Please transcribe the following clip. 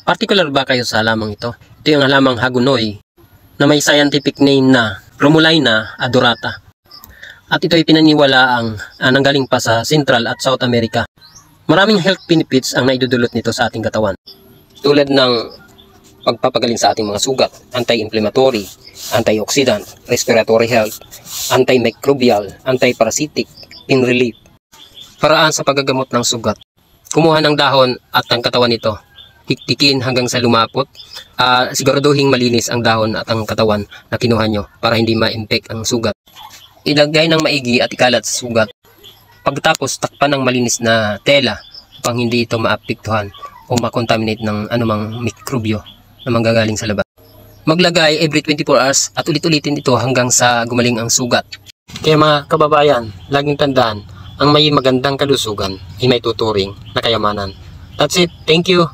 Particular ba kayo sa halamang ito? Ito yung halamang hagunoy na may scientific name na Romulina adorata. At ito ay pinaniniwalaang nanggaling pa sa Central at South America. Maraming health benefits ang naidudulot nito sa ating katawan. Tulad ng pagpapagaling sa ating mga sugat, anti-inflammatory, antioxidant, respiratory health, antimicrobial, antiparasitic, pain relief. Paraan sa paggagamot ng sugat. Kumuha ng dahon at ang katawan nito. Tiktikin hanggang sa lumapot. Siguraduhin malinis ang dahon at ang katawan na kinuha nyo para hindi ma-infect ang sugat. Ilagay ng maigi at ikalat sa sugat. Pagkatapos takpan ng malinis na tela upang hindi ito maapektuhan o makontaminate ng anumang mikrobyo na manggagaling sa labas. Maglagay every 24 hours at ulit-ulitin ito hanggang sa gumaling ang sugat. Kaya mga kababayan, laging tandaan, ang may magandang kalusugan ay may tuturing na kayamanan. That's it. Thank you.